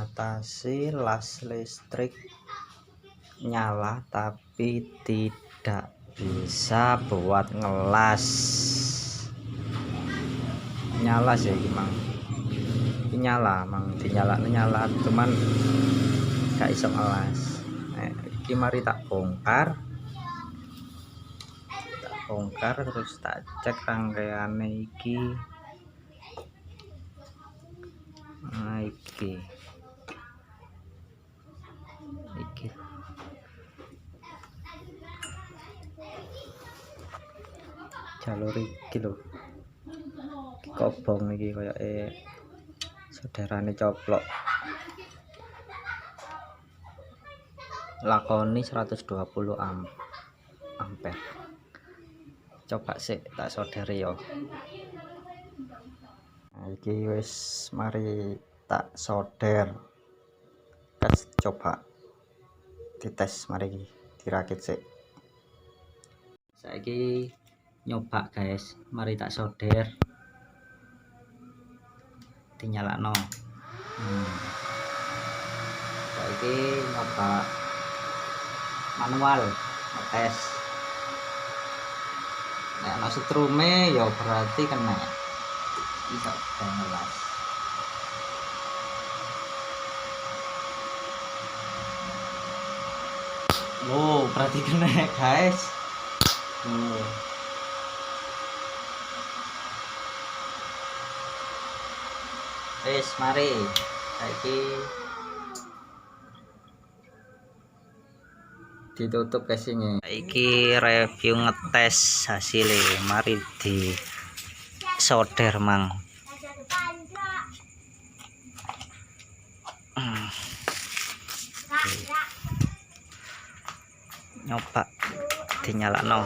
mengatasi las listrik nyala tapi tidak bisa buat ngelas. Nyala sih gimana nyala dinyala cuman gak iso ngelas. Iki mari tak bongkar terus tak cek rangkaiane iki. Iki jalur iki lho, kobong iki kayak saudarane coplok. Lakoni 120 ampere. Coba sih tak solder yo. Nah, iki wis mari tak solder. Coba dites, mari dirakit sih. Saiki nyoba guys, mari tak solder. Dinyalakno. Saiki nyoba manual tes. Nek ana setrume ya berarti kena. Bisa ngelas. Oh, berarti kena guys. Wis mari saiki ditutup casingnya. Iki review ngetes hasilnya, mari di solder mang. Nyoba dinyalakno.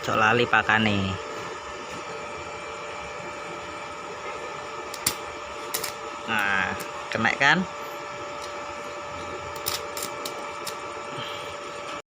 Cok lali pakane. Nah, kena kan?